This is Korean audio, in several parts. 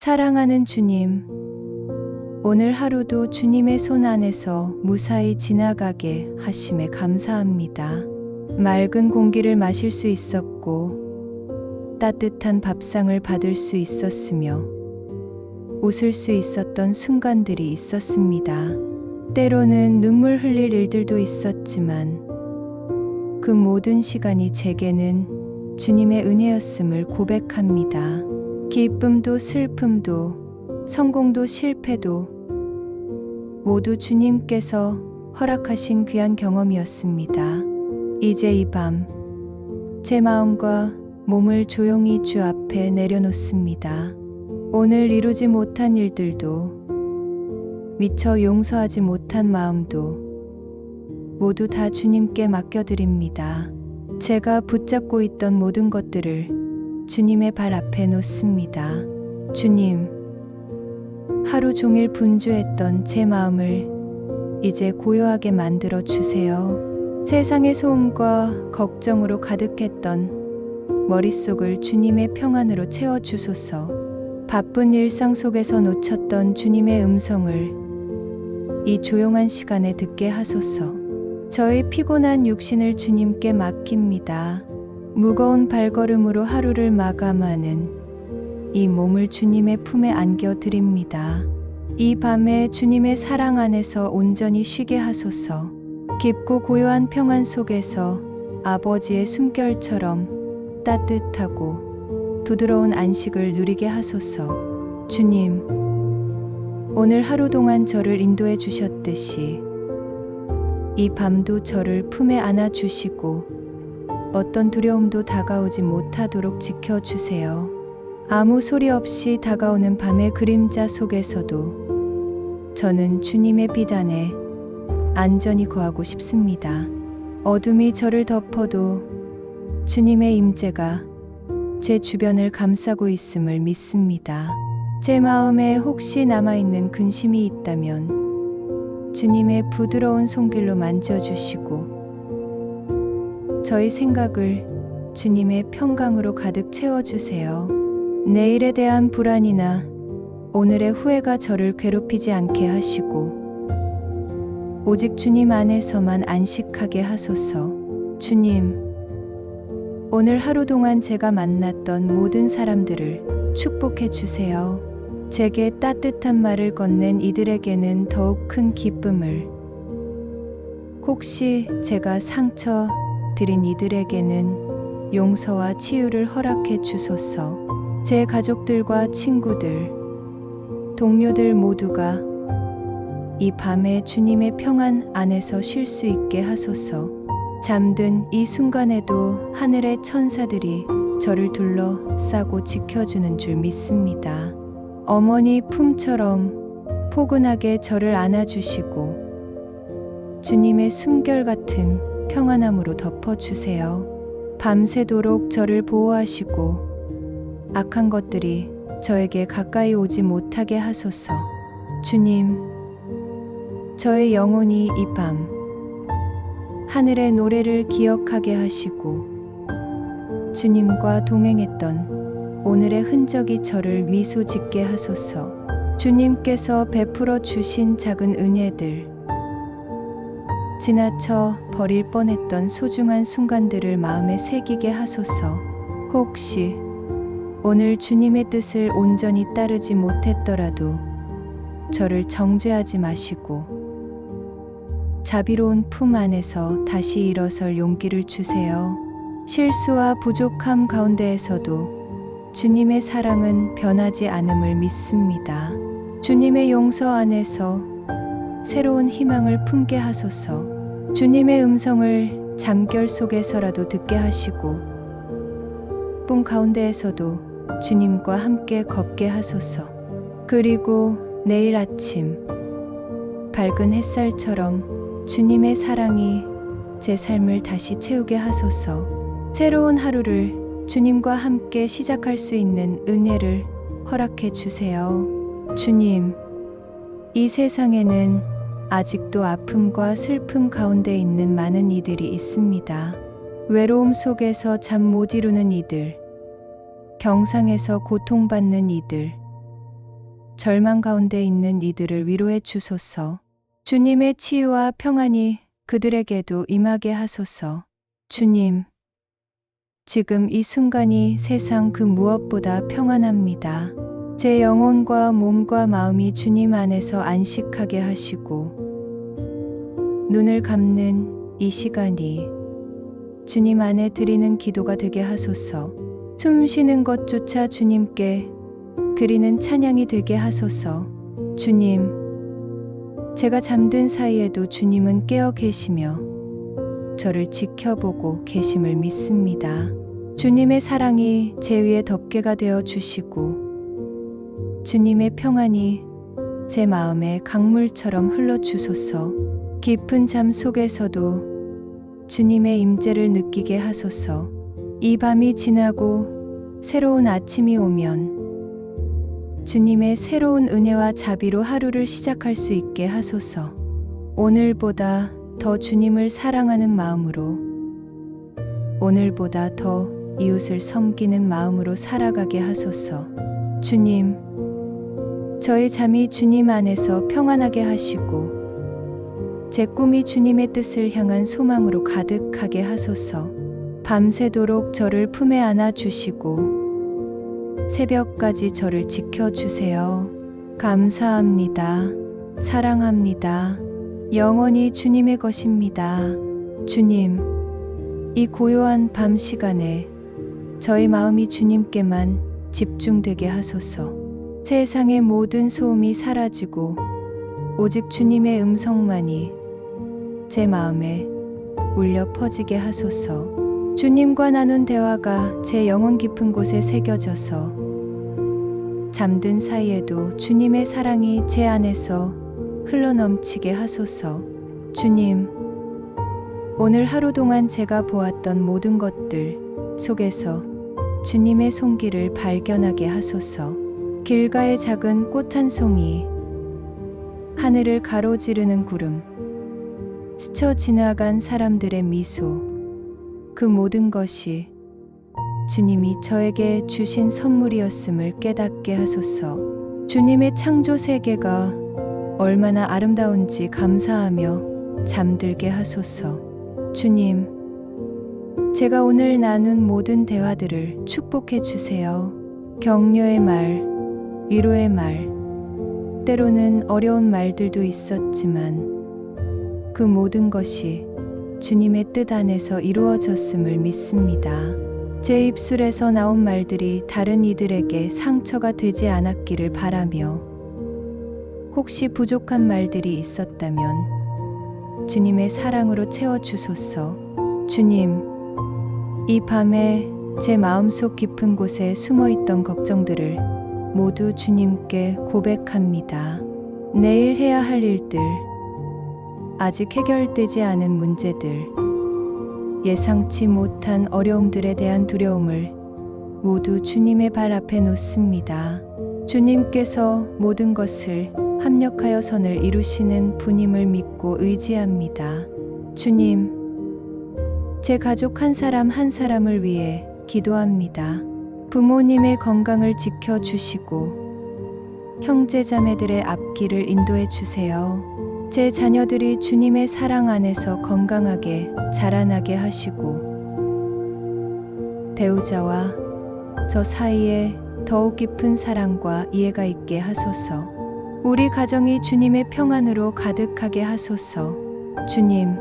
사랑하는 주님, 오늘 하루도 주님의 손 안에서 무사히 지나가게 하심에 감사합니다. 맑은 공기를 마실 수 있었고, 따뜻한 밥상을 받을 수 있었으며, 웃을 수 있었던 순간들이 있었습니다. 때로는 눈물 흘릴 일들도 있었지만, 그 모든 시간이 제게는 주님의 은혜였음을 고백합니다. 기쁨도 슬픔도 성공도 실패도 모두 주님께서 허락하신 귀한 경험이었습니다. 이제 이 밤 제 마음과 몸을 조용히 주 앞에 내려놓습니다. 오늘 이루지 못한 일들도 미처 용서하지 못한 마음도 모두 다 주님께 맡겨드립니다. 제가 붙잡고 있던 모든 것들을 주님의 발 앞에 놓습니다. 주님, 하루 종일 분주했던 제 마음을 이제 고요하게 만들어 주세요. 세상의 소음과 걱정으로 가득했던 머릿속을 주님의 평안으로 채워 주소서. 바쁜 일상 속에서 놓쳤던 주님의 음성을 이 조용한 시간에 듣게 하소서. 저의 피곤한 육신을 주님께 맡깁니다. 무거운 발걸음으로 하루를 마감하는 이 몸을 주님의 품에 안겨 드립니다. 이 밤에 주님의 사랑 안에서 온전히 쉬게 하소서. 깊고 고요한 평안 속에서 아버지의 숨결처럼 따뜻하고 부드러운 안식을 누리게 하소서. 주님, 오늘 하루 동안 저를 인도해 주셨듯이 이 밤도 저를 품에 안아 주시고 어떤 두려움도 다가오지 못하도록 지켜주세요. 아무 소리 없이 다가오는 밤의 그림자 속에서도 저는 주님의 비단에 안전히 거하고 싶습니다. 어둠이 저를 덮어도 주님의 임재가 제 주변을 감싸고 있음을 믿습니다. 제 마음에 혹시 남아있는 근심이 있다면 주님의 부드러운 손길로 만져주시고 저희 생각을 주님의 평강으로 가득 채워주세요. 내일에 대한 불안이나 오늘의 후회가 저를 괴롭히지 않게 하시고 오직 주님 안에서만 안식하게 하소서. 주님, 오늘 하루 동안 제가 만났던 모든 사람들을 축복해 주세요. 제게 따뜻한 말을 건넨 이들에게는 더욱 큰 기쁨을, 혹시 제가 상처 드린 이들에게는 용서와 치유를 허락해 주소서. 제 가족들과 친구들, 동료들 모두가 이 밤에 주님의 평안 안에서 쉴 수 있게 하소서. 잠든 이 순간에도 하늘의 천사들이 저를 둘러싸고 지켜주는 줄 믿습니다. 어머니 품처럼 포근하게 저를 안아주시고 주님의 숨결 같은 평안함으로 덮어주세요. 밤새도록 저를 보호하시고 악한 것들이 저에게 가까이 오지 못하게 하소서. 주님, 저의 영혼이 이 밤 하늘의 노래를 기억하게 하시고 주님과 동행했던 오늘의 흔적이 저를 미소 짓게 하소서. 주님께서 베풀어 주신 작은 은혜들, 지나쳐 버릴 뻔했던 소중한 순간들을 마음에 새기게 하소서. 혹시 오늘 주님의 뜻을 온전히 따르지 못했더라도 저를 정죄하지 마시고 자비로운 품 안에서 다시 일어설 용기를 주세요. 실수와 부족함 가운데에서도 주님의 사랑은 변하지 않음을 믿습니다. 주님의 용서 안에서 새로운 희망을 품게 하소서. 주님의 음성을 잠결 속에서라도 듣게 하시고 꿈 가운데에서도 주님과 함께 걷게 하소서. 그리고 내일 아침 밝은 햇살처럼 주님의 사랑이 제 삶을 다시 채우게 하소서. 새로운 하루를 주님과 함께 시작할 수 있는 은혜를 허락해 주세요. 주님, 이 세상에는 아직도 아픔과 슬픔 가운데 있는 많은 이들이 있습니다. 외로움 속에서 잠 못 이루는 이들, 경상에서 고통받는 이들, 절망 가운데 있는 이들을 위로해 주소서. 주님의 치유와 평안이 그들에게도 임하게 하소서. 주님, 지금 이 순간이 세상 그 무엇보다 평안합니다. 제 영혼과 몸과 마음이 주님 안에서 안식하게 하시고, 눈을 감는 이 시간이 주님 안에 드리는 기도가 되게 하소서. 숨 쉬는 것조차 주님께 드리는 찬양이 되게 하소서. 주님, 제가 잠든 사이에도 주님은 깨어 계시며 저를 지켜보고 계심을 믿습니다. 주님의 사랑이 제 위에 덮개가 되어 주시고 주님의 평안이 제 마음에 강물처럼 흘러 주소서. 깊은 잠 속에서도 주님의 임재를 느끼게 하소서. 이 밤이 지나고 새로운 아침이 오면 주님의 새로운 은혜와 자비로 하루를 시작할 수 있게 하소서. 오늘보다 더 주님을 사랑하는 마음으로, 오늘보다 더 이웃을 섬기는 마음으로 살아가게 하소서. 주님, 저의 잠이 주님 안에서 평안하게 하시고 제 꿈이 주님의 뜻을 향한 소망으로 가득하게 하소서. 밤새도록 저를 품에 안아 주시고 새벽까지 저를 지켜주세요. 감사합니다. 사랑합니다. 영원히 주님의 것입니다. 주님, 이 고요한 밤 시간에 저의 마음이 주님께만 집중되게 하소서. 세상의 모든 소음이 사라지고 오직 주님의 음성만이 제 마음에 울려 퍼지게 하소서. 주님과 나눈 대화가 제 영혼 깊은 곳에 새겨져서 잠든 사이에도 주님의 사랑이 제 안에서 흘러넘치게 하소서. 주님, 오늘 하루 동안 제가 보았던 모든 것들 속에서 주님의 손길을 발견하게 하소서. 길가의 작은 꽃 한 송이, 하늘을 가로지르는 구름, 스쳐 지나간 사람들의 미소, 그 모든 것이 주님이 저에게 주신 선물이었음을 깨닫게 하소서. 주님의 창조 세계가 얼마나 아름다운지 감사하며 잠들게 하소서. 주님, 제가 오늘 나눈 모든 대화들을 축복해 주세요. 격려의 말, 위로의 말, 때로는 어려운 말들도 있었지만 그 모든 것이 주님의 뜻 안에서 이루어졌음을 믿습니다. 제 입술에서 나온 말들이 다른 이들에게 상처가 되지 않았기를 바라며, 혹시 부족한 말들이 있었다면 주님의 사랑으로 채워주소서. 주님, 이 밤에 제 마음속 깊은 곳에 숨어있던 걱정들을 모두 주님께 고백합니다. 내일 해야 할 일들, 아직 해결되지 않은 문제들, 예상치 못한 어려움들에 대한 두려움을 모두 주님의 발 앞에 놓습니다. 주님께서 모든 것을 합력하여 선을 이루시는 분임을 믿고 의지합니다. 주님, 제 가족 한 사람 한 사람을 위해 기도합니다. 부모님의 건강을 지켜주시고 형제자매들의 앞길을 인도해 주세요. 제 자녀들이 주님의 사랑 안에서 건강하게 자라나게 하시고 배우자와 저 사이에 더욱 깊은 사랑과 이해가 있게 하소서. 우리 가정이 주님의 평안으로 가득하게 하소서. 주님,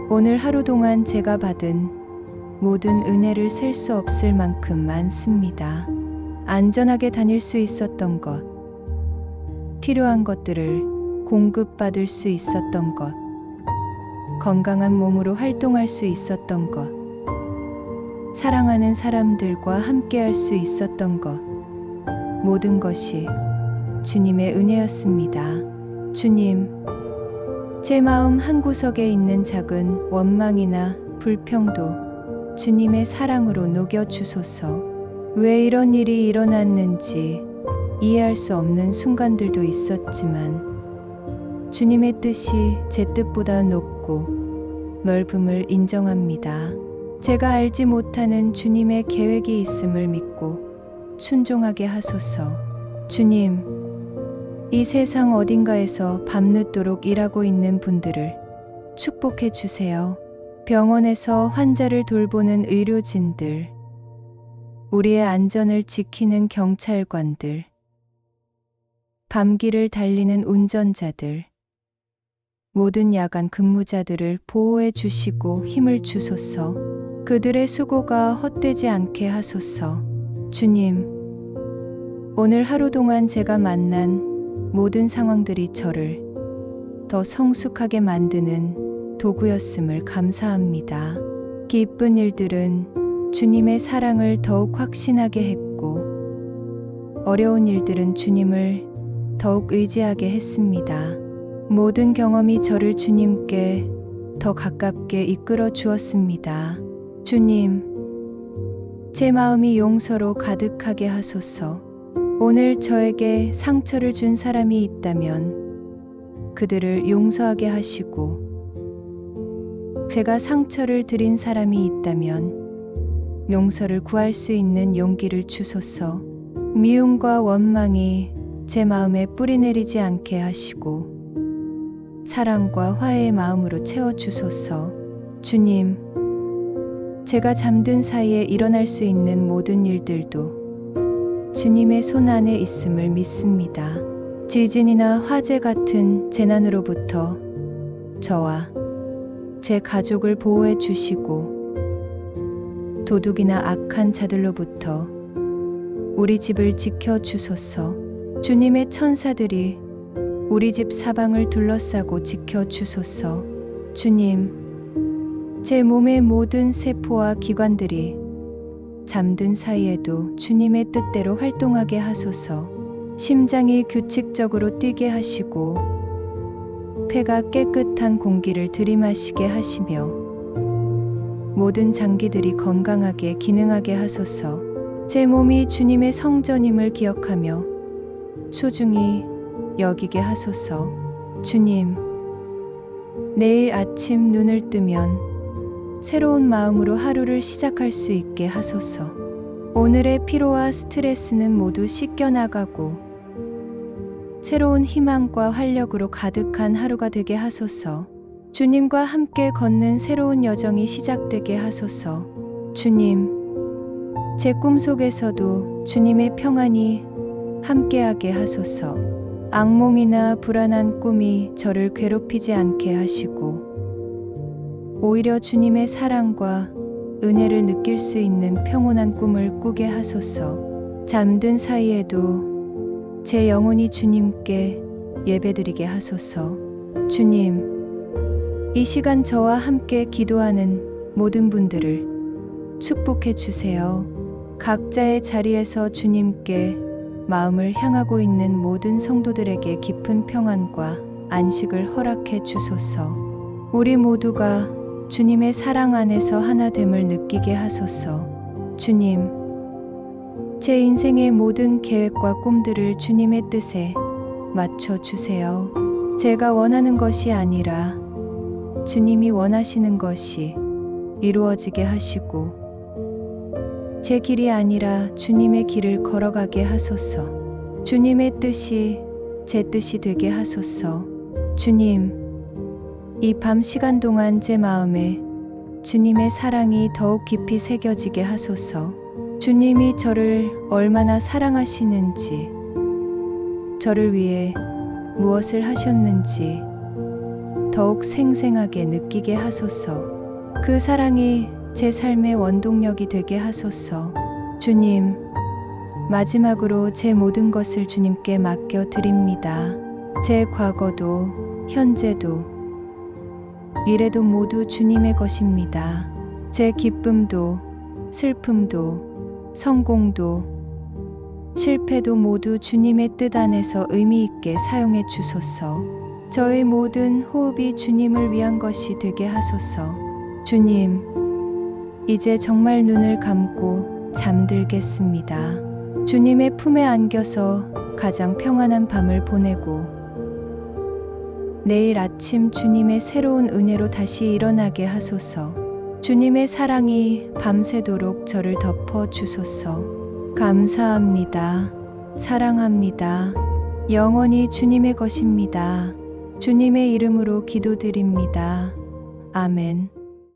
오늘 하루 동안 제가 받은 모든 은혜를 셀 수 없을 만큼 많습니다. 안전하게 다닐 수 있었던 것, 필요한 것들을 공급받을 수 있었던 것, 건강한 몸으로 활동할 수 있었던 것, 사랑하는 사람들과 함께할 수 있었던 것, 모든 것이 주님의 은혜였습니다. 주님, 제 마음 한구석에 있는 작은 원망이나 불평도 주님의 사랑으로 녹여주소서. 왜 이런 일이 일어났는지 이해할 수 없는 순간들도 있었지만 주님의 뜻이 제 뜻보다 높고 넓음을 인정합니다. 제가 알지 못하는 주님의 계획이 있음을 믿고 순종하게 하소서. 주님, 이 세상 어딘가에서 밤늦도록 일하고 있는 분들을 축복해 주세요. 병원에서 환자를 돌보는 의료진들, 우리의 안전을 지키는 경찰관들, 밤길을 달리는 운전자들, 모든 야간 근무자들을 보호해 주시고 힘을 주소서. 그들의 수고가 헛되지 않게 하소서. 주님, 오늘 하루 동안 제가 만난 모든 상황들이 저를 더 성숙하게 만드는 도구였음을 감사합니다. 기쁜 일들은 주님의 사랑을 더욱 확신하게 했고, 어려운 일들은 주님을 더욱 의지하게 했습니다. 모든 경험이 저를 주님께 더 가깝게 이끌어 주었습니다. 주님, 제 마음이 용서로 가득하게 하소서. 오늘 저에게 상처를 준 사람이 있다면 그들을 용서하게 하시고, 제가 상처를 드린 사람이 있다면 용서를 구할 수 있는 용기를 주소서. 미움과 원망이 제 마음에 뿌리내리지 않게 하시고, 사랑과 화해의 마음으로 채워주소서. 주님, 제가 잠든 사이에 일어날 수 있는 모든 일들도 주님의 손 안에 있음을 믿습니다. 지진이나 화재 같은 재난으로부터 저와 제 가족을 보호해 주시고, 도둑이나 악한 자들로부터 우리 집을 지켜 주소서. 주님의 천사들이 우리 집 사방을 둘러싸고 지켜 주소서. 주님, 제 몸의 모든 세포와 기관들이 잠든 사이에도 주님의 뜻대로 활동하게 하소서. 심장이 규칙적으로 뛰게 하시고, 폐가 깨끗한 공기를 들이마시게 하시며, 모든 장기들이 건강하게 기능하게 하소서. 제 몸이 주님의 성전임을 기억하며 소중히 여기게 하소서. 주님, 내일 아침 눈을 뜨면 새로운 마음으로 하루를 시작할 수 있게 하소서. 오늘의 피로와 스트레스는 모두 씻겨나가고 새로운 희망과 활력으로 가득한 하루가 되게 하소서. 주님과 함께 걷는 새로운 여정이 시작되게 하소서. 주님, 제 꿈속에서도 주님의 평안이 함께하게 하소서. 악몽이나 불안한 꿈이 저를 괴롭히지 않게 하시고, 오히려 주님의 사랑과 은혜를 느낄 수 있는 평온한 꿈을 꾸게 하소서. 잠든 사이에도 제 영혼이 주님께 예배드리게 하소서. 주님, 이 시간 저와 함께 기도하는 모든 분들을 축복해 주세요. 각자의 자리에서 주님께 마음을 향하고 있는 모든 성도들에게 깊은 평안과 안식을 허락해 주소서. 우리 모두가 주님의 사랑 안에서 하나됨을 느끼게 하소서. 주님, 제 인생의 모든 계획과 꿈들을 주님의 뜻에 맞춰 주세요. 제가 원하는 것이 아니라 주님이 원하시는 것이 이루어지게 하시고, 제 길이 아니라 주님의 길을 걸어가게 하소서. 주님의 뜻이 제 뜻이 되게 하소서. 주님, 이 밤 시간 동안 제 마음에 주님의 사랑이 더욱 깊이 새겨지게 하소서. 주님이 저를 얼마나 사랑하시는지, 저를 위해 무엇을 하셨는지 더욱 생생하게 느끼게 하소서. 그 사랑이 제 삶의 원동력이 되게 하소서. 주님, 마지막으로 제 모든 것을 주님께 맡겨 드립니다. 제 과거도 현재도 미래도 모두 주님의 것입니다. 제 기쁨도 슬픔도 성공도 실패도 모두 주님의 뜻 안에서 의미 있게 사용해 주소서. 저의 모든 호흡이 주님을 위한 것이 되게 하소서. 주님, 이제 정말 눈을 감고 잠들겠습니다. 주님의 품에 안겨서 가장 평안한 밤을 보내고, 내일 아침 주님의 새로운 은혜로 다시 일어나게 하소서. 주님의 사랑이 밤새도록 저를 덮어 주소서. 감사합니다. 사랑합니다. 영원히 주님의 것입니다. 주님의 이름으로 기도드립니다. 아멘.